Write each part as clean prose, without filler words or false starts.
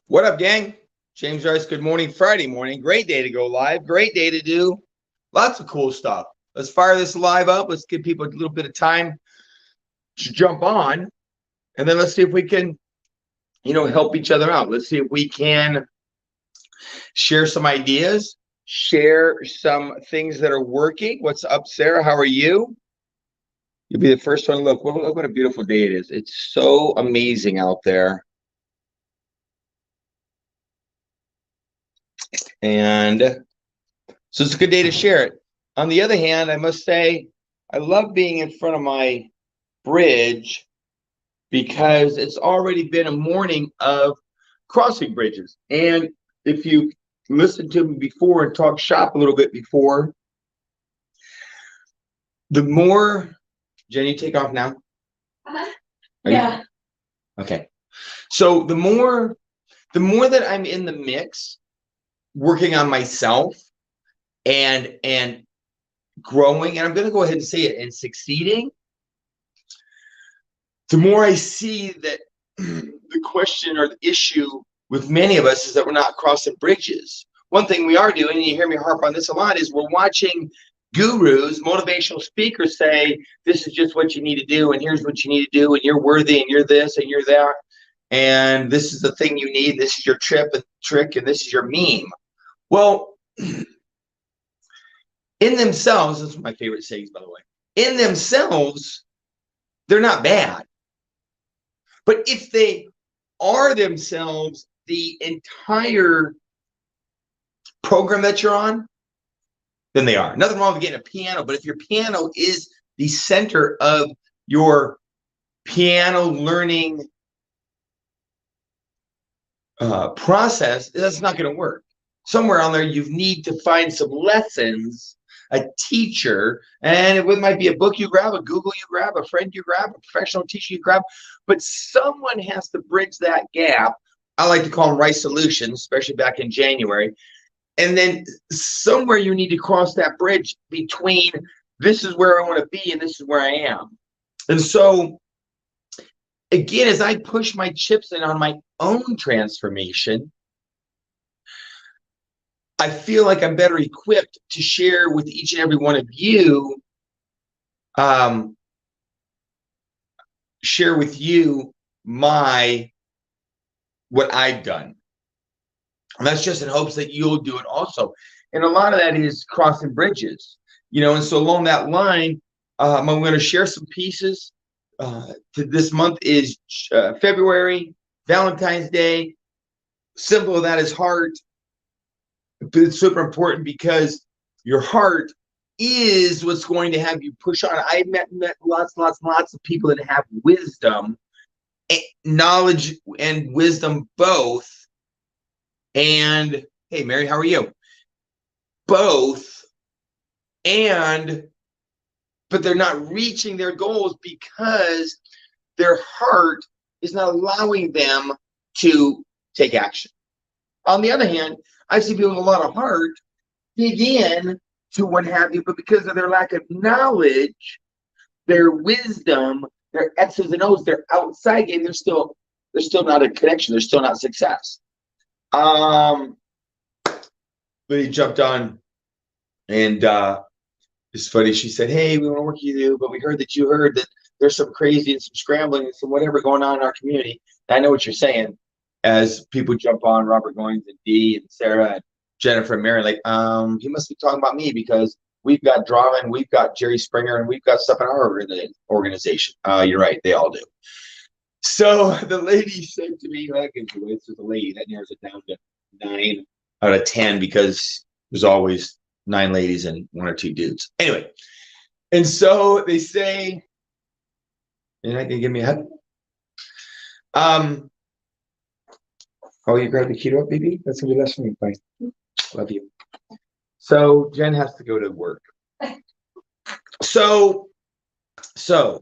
What up, gang? James Rice, good morning, Friday morning. Great day to go live. Great day to do lots of cool stuff. Let's fire this live up. Let's give people a little bit of time to jump on. And then let's see if we can, help each other out. Let's see if we can share some ideas, share some things that are working. What's up, Sarah? How are you? You'll be the first one. Look what a beautiful day it is. It's so amazing out there. And so it's a good day to share it. On the other hand, I must say, I love being in front of my bridge because it's already been a morning of crossing bridges. And if you listened to me before and talked shop a little bit before, the more, Jenny, take off now? Yeah. Okay. So the more that I'm in the mix, working on myself and growing, and I'm going to go ahead and say it, and succeeding, the more I see that the question or the issue with many of us is that we're not crossing bridges. One thing we are doing, and you hear me harp on this a lot, is we're watching gurus, motivational speakers say, this is just what you need to do, and here's what you need to do, and you're worthy, and you're this, and you're that, and this is the thing you need, this is your trick, and this is your meme. Well, in themselves, that's my favorite sayings, by the way, in themselves, they're not bad. But if they are themselves the entire program that you're on, then they are. Nothing wrong with getting a piano, but if your piano is the center of your piano learning process, that's not going to work. Somewhere on there, you need to find some lessons, a teacher, and it might be a book you grab, a Google you grab, a friend you grab, a professional teacher you grab, but someone has to bridge that gap. I like to call them Rice Solutions, especially back in January. And then somewhere you need to cross that bridge between this is where I want to be and this is where I am. And so, again, as I push my chips in on my own transformation, I feel like I'm better equipped to share with each and every one of you, share with you what I've done. And that's just in hopes that you'll do it also. And a lot of that is crossing bridges, and so along that line, I'm going to share some pieces. This month is February, Valentine's Day. Symbol of that is heart. It's super important because your heart is what's going to have you push on. I've met lots of people that have wisdom, knowledge and wisdom both. And hey, Mary, how are you? Both. But they're not reaching their goals because their heart is not allowing them to take action. On the other hand, I see people with a lot of heart dig in to what have you, but because of their lack of knowledge, their wisdom, their X's and O's, their outside game, they're still not a connection. They're still not success. But he jumped on, and it's funny. She said, "Hey, we want to work with you, but we heard that there's some crazy and some scrambling and some whatever going on in our community." And I know what you're saying. As people jump on, Robert Goins and Dee and Sarah and Jennifer and Mary, like, he must be talking about me because we've got drama and we've got Jerry Springer and we've got stuff in our organization. You're right, they all do. So the lady said to me, this was a lady, that narrows it down to 9 out of 10 because there's always 9 ladies and 1 or 2 dudes. Anyway, and so they say, you're not gonna give me a hug? Oh, you grabbed the keto up, baby? That's gonna be less for me. Bye. Love you. So Jen has to go to work. So, oh,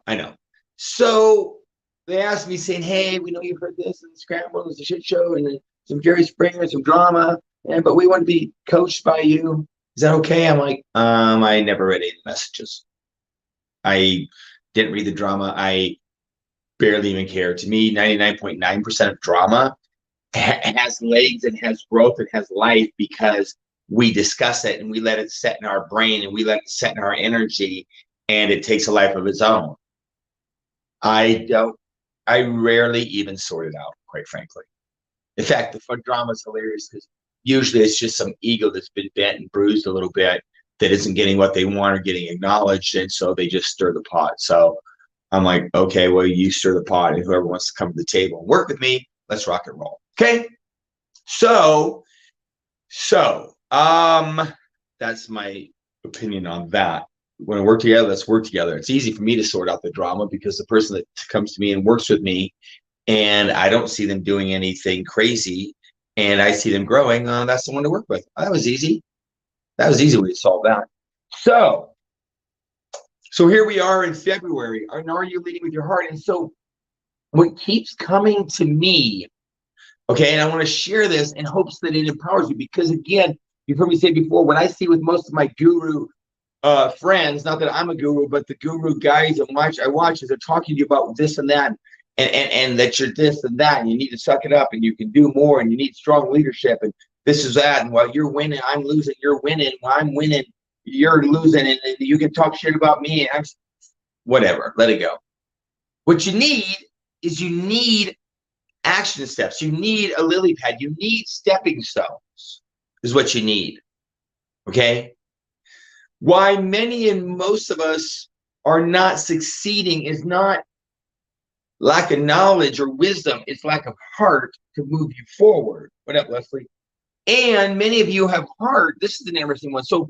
I know. So they asked me saying, hey, we know you've heard this and Scramble, there's a shit show and some Jerry Springer, some drama, but we want to be coached by you. Is that okay? I'm like, I never read any messages. I didn't read the drama. I barely even care. To me, 99.9% of drama has legs and has growth and has life because we discuss it and we let it set in our brain and we let it set in our energy, and it takes a life of its own. I rarely even sort it out, quite frankly. In fact, the fun drama is hilarious because usually it's just some ego that's been bent and bruised a little bit that isn't getting what they want or getting acknowledged, and so they just stir the pot. So I'm like, okay, well, you stir the pot, and whoever wants to come to the table and work with me, let's rock and roll. Okay. So that's my opinion on that. When we work together, let's work together. It's easy for me to sort out the drama because the person that comes to me and works with me, and I don't see them doing anything crazy, and I see them growing, that's the one to work with. That was easy. That was an easy way to solve that. So here we are in February. And are you leading with your heart? And so what keeps coming to me, okay, and I want to share this in hopes that it empowers you, because again, you've heard me say before, what I see with most of my guru friends, not that I'm a guru, but the guru guys I watch is they're talking to you about this and that, and that you're this and that, and you need to suck it up, and you can do more, and you need strong leadership, and this is that, and while you're winning, I'm losing, you're winning, while I'm winning, you're losing, and you can talk shit about me, and whatever, let it go. What you need is action steps. You need a lily pad. You need stepping stones is what you need. Okay? Why many and most of us are not succeeding is not lack of knowledge or wisdom. It's lack of heart to move you forward. What up, Leslie? And many of you have heart. This is an interesting one. So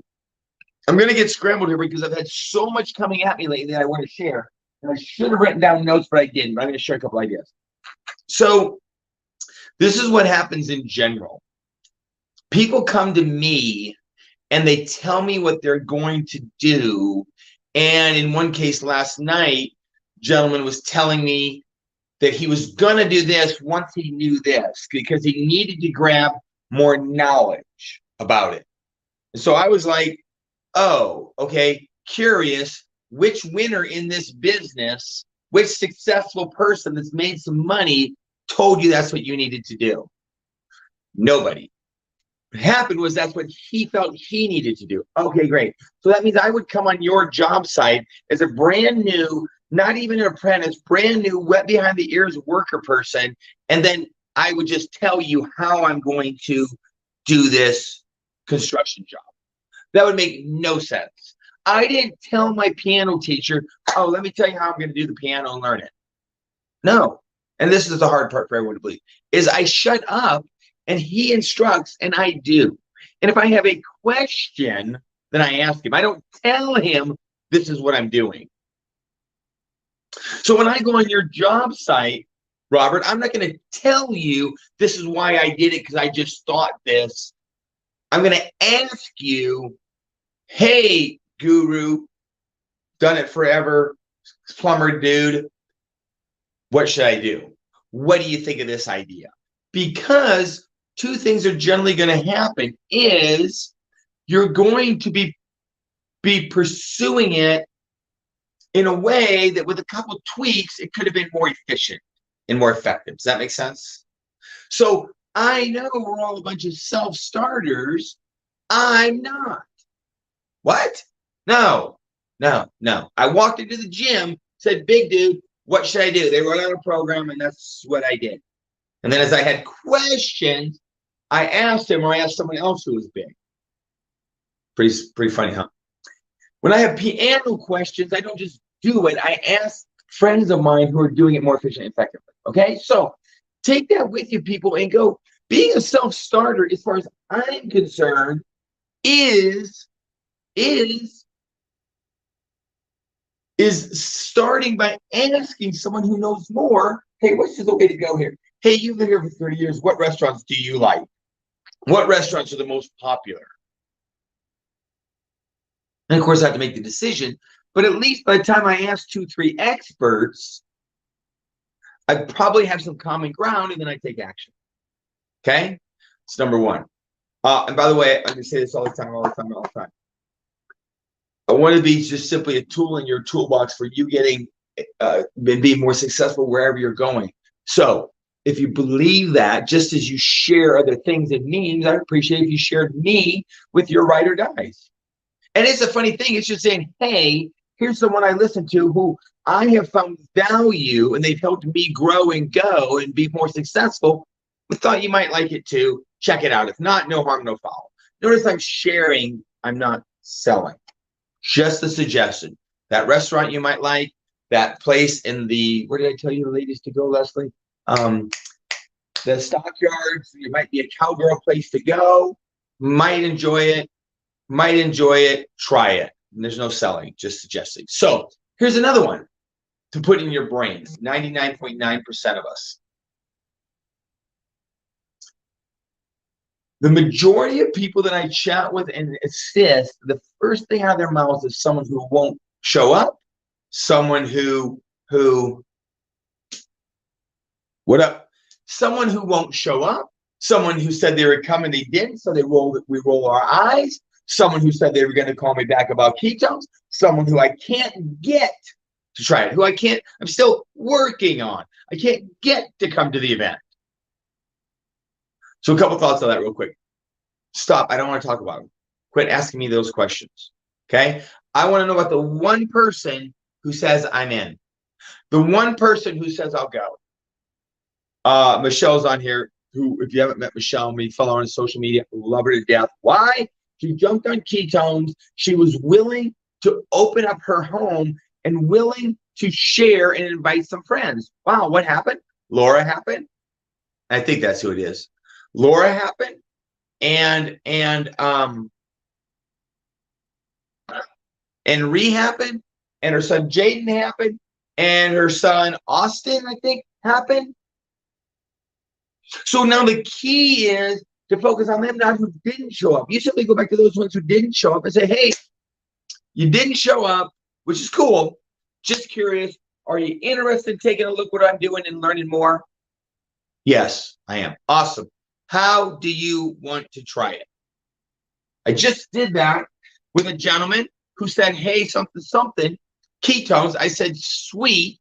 I'm going to get scrambled here because I've had so much coming at me lately that I want to share. And I should have written down notes, but I didn't. But I'm going to share a couple ideas. So this is what happens in general. People come to me and they tell me what they're going to do. And in one case last night, gentleman was telling me that he was going to do this once he knew this because he needed to grab more knowledge about it. And so I was like, oh, okay, curious, which winner in this business, which successful person that's made some money told you that's what you needed to do? Nobody. What happened was that's what he felt he needed to do. Okay, great. So that means I would come on your job site as a brand new, not even an apprentice, brand new, wet behind the ears worker person. And then I would just tell you how I'm going to do this construction job. That would make no sense. I didn't tell my piano teacher, oh, let me tell you how I'm going to do the piano and learn it. No. And this is the hard part for everyone to believe, is I shut up and he instructs and I do. And if I have a question, then I ask him. I don't tell him this is what I'm doing. So when I go on your job site, Robert, I'm not going to tell you this is why I did it because I just thought this. I'm going to ask you, hey, guru, done it forever, plumber dude, what should I do? What do you think of this idea? Because two things are generally going to happen is you're going to be pursuing it in a way that with a couple tweaks, it could have been more efficient and more effective. Does that make sense? So I know we're all a bunch of self-starters. I'm not. What? No. I walked into the gym, said, big dude, what should I do? They wrote out a program, and that's what I did. And then as I had questions, I asked him, or I asked someone else who was big. Pretty funny, huh? When I have piano questions, I don't just do it. I ask friends of mine who are doing it more efficiently and effectively. Okay? So take that with you, people, and go. Being a self-starter, as far as I'm concerned, is starting by asking someone who knows more, hey, what's the way to go here? Hey, you've been here for 30 years. What restaurants do you like? What restaurants are the most popular? And of course, I have to make the decision. But at least by the time I ask 2-3 experts, I probably have some common ground, and then I take action. Okay? It's number one. And by the way, I'm going to say this all the time. I want to be just simply a tool in your toolbox for you getting be more successful wherever you're going. So if you believe that, just as you share other things and memes, I'd appreciate if you shared me with your ride or dies. And it's a funny thing. It's just saying, hey, here's someone I listen to who I have found value and they've helped me grow and go and be more successful. I thought you might like it too. Check it out. If not, no harm, no foul. Notice I'm sharing, I'm not selling. Just a suggestion. That restaurant you might like, that place in the, where did I tell you the ladies to go, Leslie? The stockyards, it might be a cowgirl place to go. Might enjoy it. Try it. And there's no selling, just suggesting. So here's another one to put in your brain. 99.9% of us. The majority of people that I chat with and assist, the first thing out of their mouths is someone who won't show up, someone who what up? Someone who won't show up, someone who said they would come and they didn't, so we roll our eyes, someone who said they were going to call me back about ketones, someone who I can't get to try it, I'm still working on. I can't get to come to the event. So a couple thoughts on that real quick. Stop. I don't want to talk about them. Quit asking me those questions. Okay? I want to know about the one person who says I'm in. The one person who says I'll go. Michelle's on here, who, if you haven't met Michelle, me follow her on social media, love her to death. Why? She jumped on ketones. She was willing to open up her home and willing to share and invite some friends. Wow, what happened? Laura happened. I think that's who it is. Laura happened, and Ree happened, and her son Jaden happened, and her son Austin, I think, happened. So now the key is to focus on them, not who didn't show up. You simply go back to those ones who didn't show up and say, hey, you didn't show up, which is cool. Just curious. Are you interested in taking a look what I'm doing and learning more? Yes, I am. Awesome. How do you want to try it? I just did that with a gentleman who said, hey, something, ketones. I said, sweet.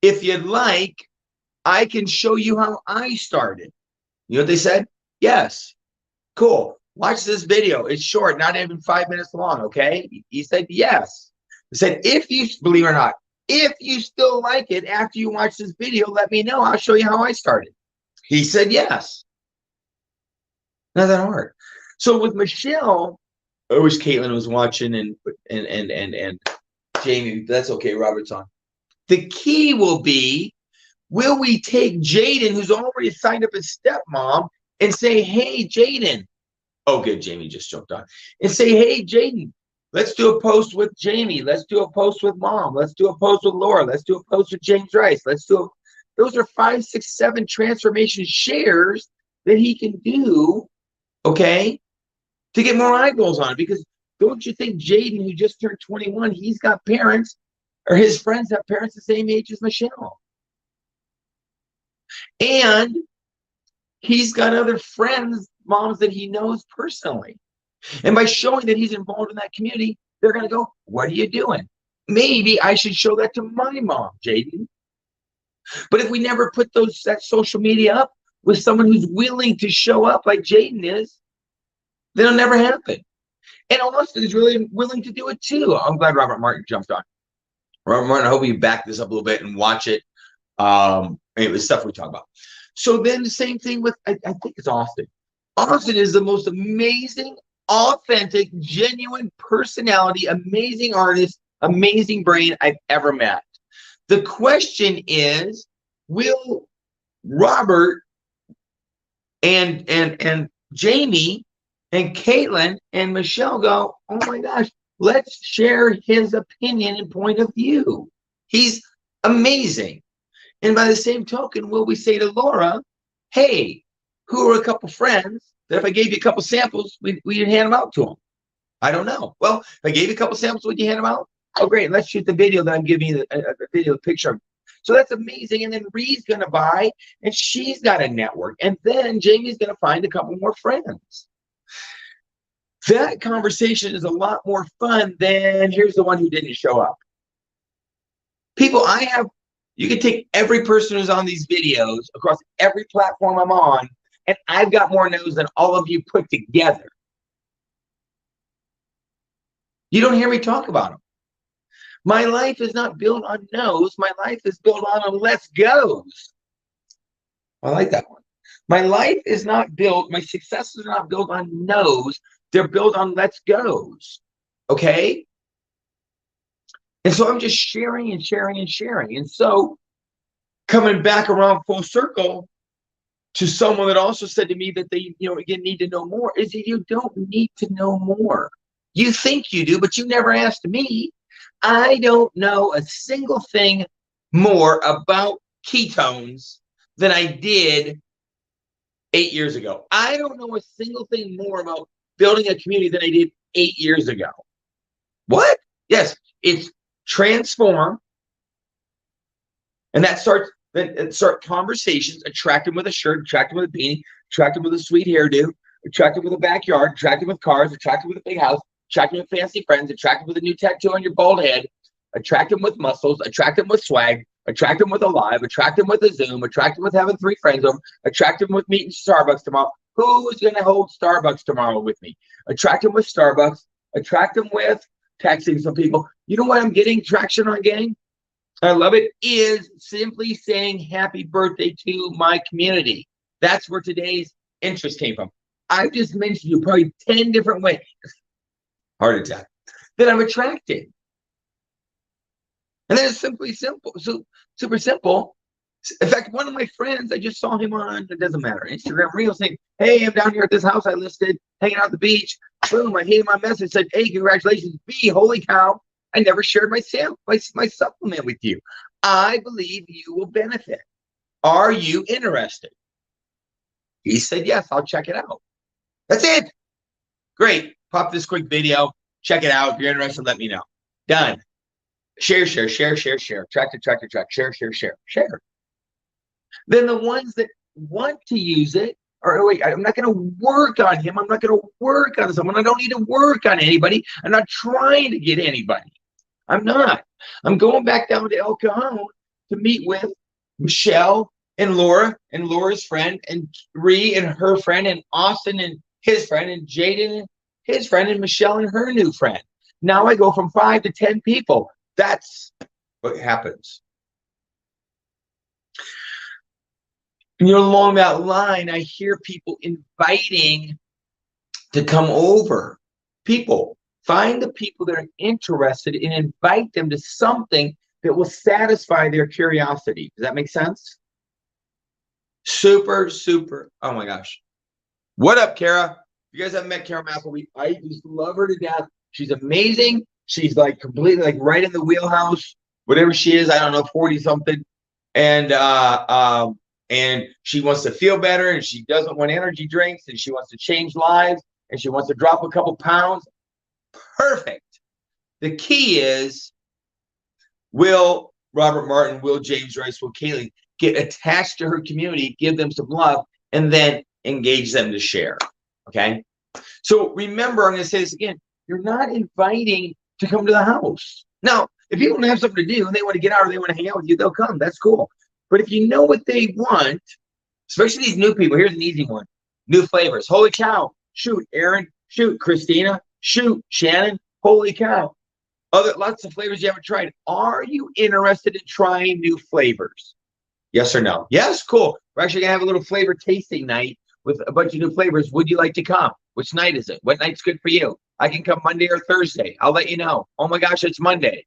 If you'd like, I can show you how I started. You know what they said? Yes. Cool. Watch this video. It's short, not even 5 minutes long, okay? He said, yes. I said, if you, believe it or not, if you still like it after you watch this video, let me know. I'll show you how I started. He said, yes. Not that hard. So with Michelle, I wish Caitlin was watching and Jamie, that's okay, Robert's on. The key will be, will we take Jaden, who's already signed up as stepmom, and say, hey, Jaden. Oh, good, Jamie just jumped on. And say, hey, Jaden, let's do a post with Jamie. Let's do a post with Mom. Let's do a post with Laura. Let's do a post with James Rice. Those are 5, 6, 7 transformation shares that he can do, okay, to get more eyeballs on it. Because don't you think Jaden, who just turned 21, he's got parents, or his friends have parents the same age as Michelle. And he's got other friends, moms that he knows personally. And by showing that he's involved in that community, they're going to go, what are you doing? Maybe I should show that to my mom, Jaden. But if we never put that social media up with someone who's willing to show up like Jaden is, then it'll never happen. And Austin is really willing to do it too. I'm glad Robert Martin jumped on. Robert Martin, I hope you back this up a little bit and watch it. It was stuff we talk about. So then the same thing with, I think it's Austin. Austin is the most amazing, authentic, genuine personality, amazing artist, amazing brain I've ever met. The question is, will Robert and Jamie and Caitlin and Michelle go, oh my gosh, let's share his opinion and point of view. He's amazing. And by the same token, will we say to Laura, hey, who are a couple friends that if I gave you a couple samples, we'd hand them out to them? I don't know. Well, if I gave you a couple samples, would you hand them out? Oh, great. Let's shoot the video that I'm giving you, the video, the picture. So that's amazing. And then Ree's going to buy, and she's got a network. And then Jamie's going to find a couple more friends. That conversation is a lot more fun than here's the one who didn't show up. People, you can take every person who's on these videos across every platform I'm on, and I've got more no's than all of you put together. You don't hear me talk about them. My life is not built on no's. My life is built on a let's go's. I like that one. My life is not built, my success is not built on no's. They're built on let's go's. Okay? And so I'm just sharing and sharing and sharing. And so coming back around full circle to someone that also said to me that they, again, need to know more, is that you don't need to know more. You think you do, but you never asked me. I don't know a single thing more about ketones than I did 8 years ago. I don't know a single thing more about building a community than I did 8 years ago. What? Yes, it's transform. And that starts conversations, attract them with a shirt, attract them with a beanie, attract them with a sweet hairdo, attract them with a backyard, attract them with cars, attract them with a big house, attract them with fancy friends, attract them with a new tattoo on your bald head, attract them with muscles, attract them with swag, attract them with a live, attract them with a Zoom, attract them with having 3 friends over, attract them with meeting Starbucks tomorrow. Who's going to hold Starbucks tomorrow with me? Attract them with Starbucks, attract them with texting some people. You know what I'm getting traction on, gang? I love it, is simply saying happy birthday to my community. That's where today's interest came from. I've just mentioned you probably 10 different ways, heart attack, that I'm attracted. And then it's simply simple, so super simple. In fact, one of my friends, I just saw him on, it doesn't matter, Instagram Reels saying, hey, I'm down here at this house I listed, hanging out at the beach. Boom, I hit my message, said, hey, congratulations, B, holy cow. I never shared my supplement with you. I believe you will benefit. Are you interested? He said, yes, I'll check it out. That's it. Great. Pop this quick video. Check it out. If you're interested, let me know. Done. Share, share, share, share, share. Track, share, share, share, share. Then the ones that want to use it, or wait, I'm not going to work on him. I'm not going to work on someone. I don't need to work on anybody. I'm not trying to get anybody. I'm not. I'm going back down to El Cajon to meet with Michelle and Laura and Laura's friend and Ree and her friend and Austin and his friend and Jaden and his friend and Michelle and her new friend. Now I go from 5 to 10 people. That's what happens. And along that line, I hear people inviting to come over. People, find the people that are interested and invite them to something that will satisfy their curiosity. Does that make sense? Super, super. Oh my gosh. What up, Kara? You guys haven't met Kara Appleby. I just love her to death. She's amazing. She's like completely like right in the wheelhouse. Whatever she is, I don't know, 40 something. And she wants to feel better, and she doesn't want energy drinks, and she wants to change lives, and she wants to drop a couple pounds. Perfect. The key is, will Robert Martin, will James Rice, will Kaylee get attached to her community, give them some love, and then engage them to share. Okay? So remember, I'm going to say this again. You're not inviting to come to the house. Now, if people don't have something to do and they want to get out or they want to hang out with you, they'll come. That's cool. But if you know what they want, especially these new people, here's an easy one. New flavors. Holy cow. Shoot, Aaron. Shoot, Christina. Shoot, Shannon. Holy cow. Lots of flavors you haven't tried. Are you interested in trying new flavors? Yes or no? Yes? Cool. We're actually going to have a little flavor tasting night with a bunch of new flavors. Would you like to come? Which night is it? What night's good for you? I can come Monday or Thursday. I'll let you know. Oh my gosh, it's Monday.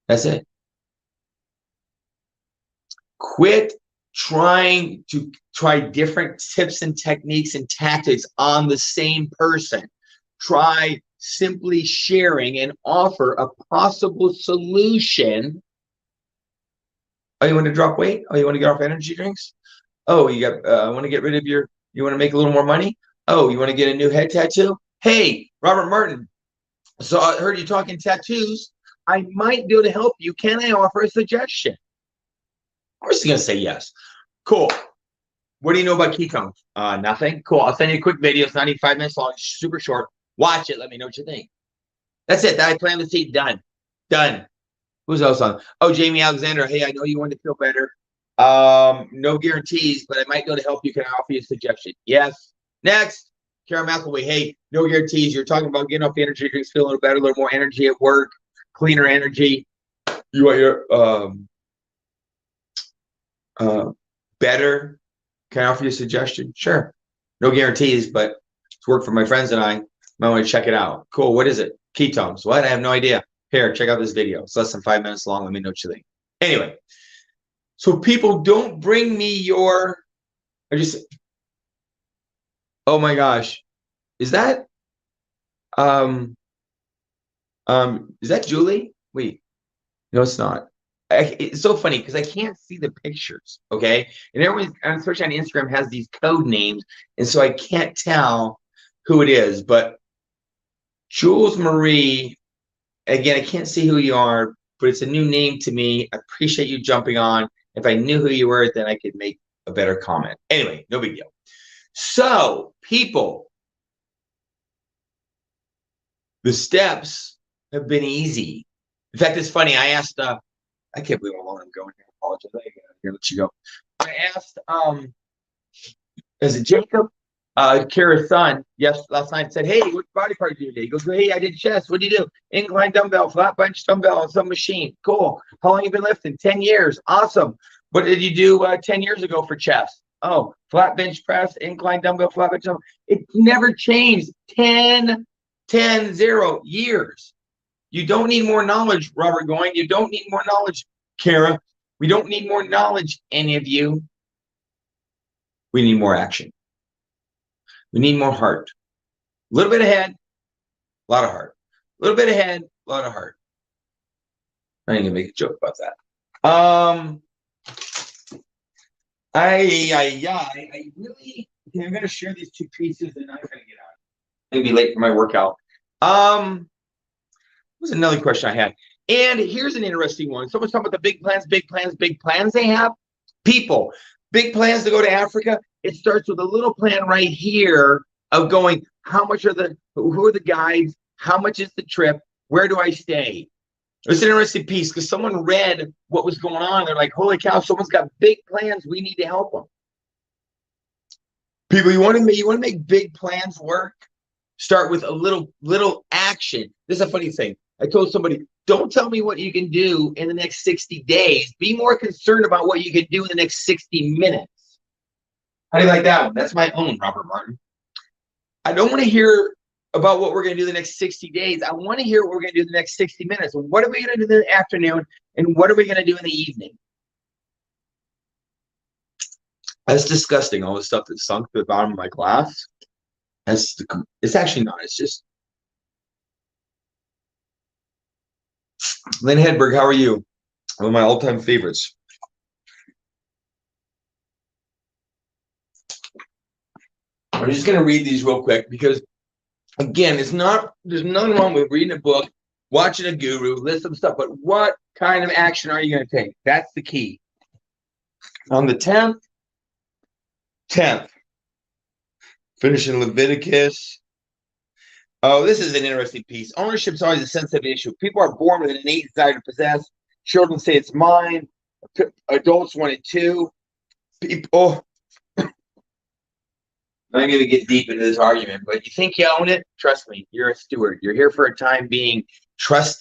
That's it. Quit trying to try different tips and techniques and tactics on the same person. Try simply sharing and offer a possible solution. Oh, you want to drop weight? Oh, you want to get off energy drinks? Oh, you got want to get rid of you want to make a little more money? Oh, you want to get a new head tattoo? Hey, Robert Martin. So I heard you talking tattoos. I might be able to help you. Can I offer a suggestion? Of course he's going to say yes. Cool. What do you know about ketones? Nothing. Cool. I'll send you a quick video. It's 95 minutes long. Super short. Watch it. Let me know what you think. That's it. That I plan to see. Done. Done. Who's else on? Oh, Jamie Alexander. Hey, I know you want to feel better. No guarantees, but I might go to help you. Can I offer you a suggestion? Yes. Next, Kara McElway. Hey, no guarantees. You're talking about getting off the energy drinks, feel a little better, a little more energy at work, cleaner energy. You want your better? Can I offer you a suggestion? Sure. No guarantees, but it's worked for my friends and I. Might want to check it out. Cool. What is it? Ketones. What? I have no idea. Here, check out this video. It's less than 5 minutes long. Let me know what you think. Anyway, so people don't bring me your. Oh my gosh, is that Julie? Wait, no, it's not. It's so funny because I can't see the pictures. Okay, and everyone, especially on Instagram, has these code names, and so I can't tell who it is. But Jules Marie. Again, I can't see who you are, but it's a new name to me. I appreciate you jumping on. If I knew who you were, then I could make a better comment. Anyway, no big deal. So, people, the steps have been easy. In fact, it's funny. I asked, I can't believe how long I'm going here. I apologize. I gotta let you go. I asked, is it Jacob? Kara's son, last night said, hey, what body part did you do today? He goes, hey, I did chest. What did you do? Incline dumbbell, flat bench dumbbell, on some machine. Cool. How long you been lifting? 10 years. Awesome. What did you do 10 years ago for chest? Oh, flat bench press, incline dumbbell, flat bench dumbbell. It never changed. 10, 0 years. You don't need more knowledge, Robert Goying. You don't need more knowledge, Kara. We don't need more knowledge, any of you. We need more action. We need more heart. A little bit of head, a lot of heart. A little bit of head, a lot of heart. I ain't gonna make a joke about that. I really, I'm gonna share these two pieces and I'm gonna get out. I'm gonna be late for my workout. What was another question I had? And here's an interesting one. Someone's talking about the big plans they have. People, big plans to go to Africa. It starts with a little plan right here of going, who are the guides? How much is the trip? Where do I stay? It's an interesting piece because someone read what was going on. They're like, holy cow, someone's got big plans. We need to help them. People, you want to make big plans work? Start with a little action. This is a funny thing. I told somebody, don't tell me what you can do in the next 60 days. Be more concerned about what you can do in the next 60 minutes. How do you like that one? That's my own, Robert Martin. I don't want to hear about what we're going to do the next 60 days. I want to hear what we're going to do the next 60 minutes. What are we going to do in the afternoon? And what are we going to do in the evening? That's disgusting. All the stuff that sunk to the bottom of my glass. It's actually not. It's just. Lynn Hedberg, how are you? One of my all-time favorites. I'm just going to read these real quick because, again, there's nothing wrong with reading a book, watching a guru, list some stuff, but what kind of action are you going to take? That's the key. On the 10th, finishing Leviticus. Oh, this is an interesting piece. Ownership is always a sensitive issue. People are born with an innate desire to possess. Children say it's mine. Adults want it too. People. I'm going to get deep into this argument, but you think you own it? Trust me, you're a steward. You're here for a time being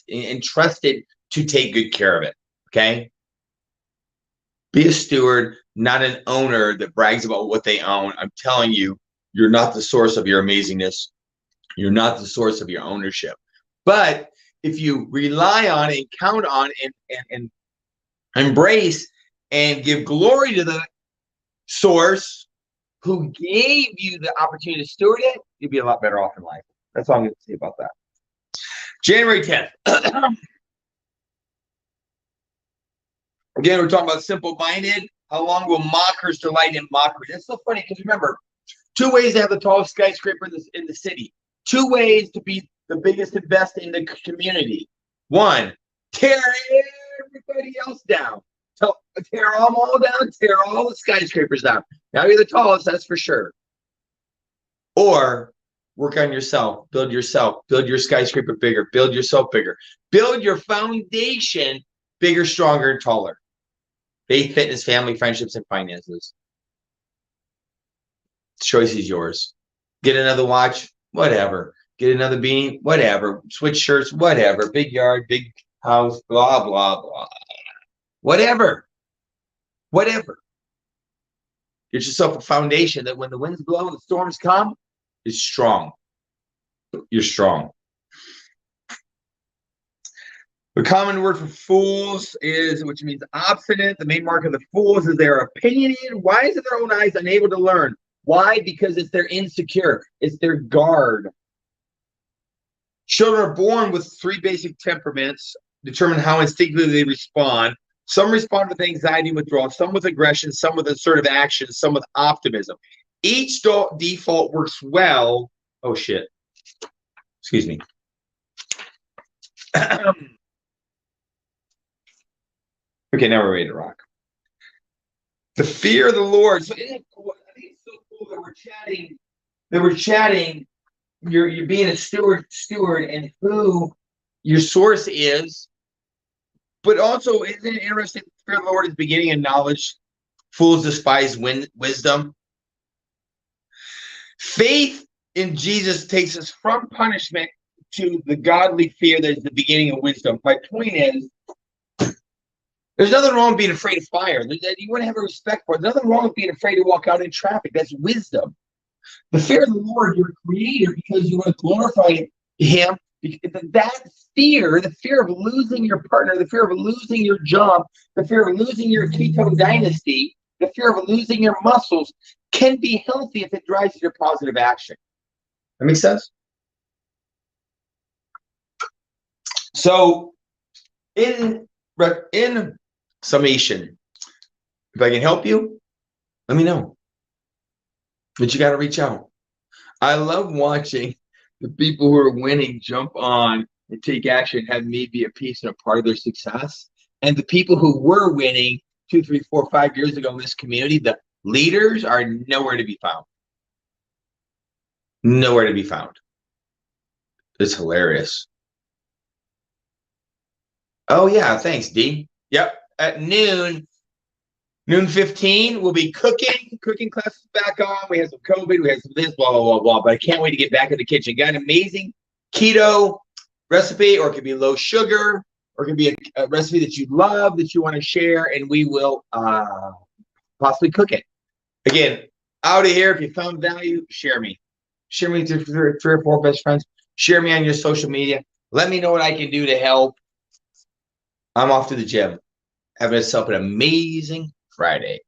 entrusted to take good care of it, okay? Be a steward, not an owner that brags about what they own. I'm telling you, you're not the source of your amazingness. You're not the source of your ownership. But if you rely on and count on and embrace and give glory to the source who gave you the opportunity to steward it, you'd be a lot better off in life. That's all I'm going to say about that. January 10th. Again, we're talking about simple-minded. How long will mockers delight in mockery? That's so funny because remember, 2 ways to have the tallest skyscraper in the city. 2 ways to be the biggest and best in the community. 1, tear everybody else down. Tear them all down, tear all the skyscrapers down. Now you're the tallest, that's for sure. Or work on yourself, build your skyscraper bigger, build yourself bigger. Build your foundation bigger, stronger, and taller. Faith, fitness, family, friendships, and finances. The choice is yours. Get another watch, whatever. Get another beanie, whatever. Switch shirts, whatever. Big yard, big house, blah, blah, blah. Whatever. Whatever. Get yourself a foundation that when the winds blow and the storms come, is strong. You're strong. The common word for fools is, which means obstinate. The main mark of the fools is they are opinionated, wise in their own eyes, unable to learn. Why? Because they're insecure. It's their guard. Children are born with 3 basic temperaments, determine how instinctively they respond. Some respond with anxiety and withdrawal, some with aggression, some with assertive action, some with optimism. Each default works well. Oh, shit. Excuse me. Okay, now we're ready to rock. The fear of the Lord. So isn't it cool? I think it's so cool that we're chatting. You're being a steward, and who your source is. But also, isn't it interesting? The fear of the Lord is beginning in knowledge. Fools despise wisdom. Faith in Jesus takes us from punishment to the godly fear that is the beginning of wisdom. My point is, there's nothing wrong with being afraid of fire. You want to have a respect for it. There's nothing wrong with being afraid to walk out in traffic. That's wisdom. The fear of the Lord, your creator, because you want to glorify him. That fear, the fear of losing your partner, the fear of losing your job, the fear of losing your ketone dynasty, the fear of losing your muscles can be healthy if it drives your positive action. That makes sense? So, in summation, if I can help you, let me know. But you got to reach out. I love watching the people who are winning jump on and take action, have me be a piece and a part of their success. And the people who were winning 2, 3, 4, 5 years ago in this community, the leaders are nowhere to be found. Nowhere to be found. It's hilarious. Oh, yeah. Thanks, D. Yep. At noon 15, we'll be cooking. Cooking classes back on. We had some COVID. We had some this, blah, blah, blah, blah. But I can't wait to get back in the kitchen. Got an amazing keto recipe, or it could be low sugar, or it could be a recipe that you love, that you want to share, and we will possibly cook it. Again, out of here. If you found value, share me. Share me to 3 or 4 best friends. Share me on your social media. Let me know what I can do to help. I'm off to the gym. Have yourself an amazing Friday.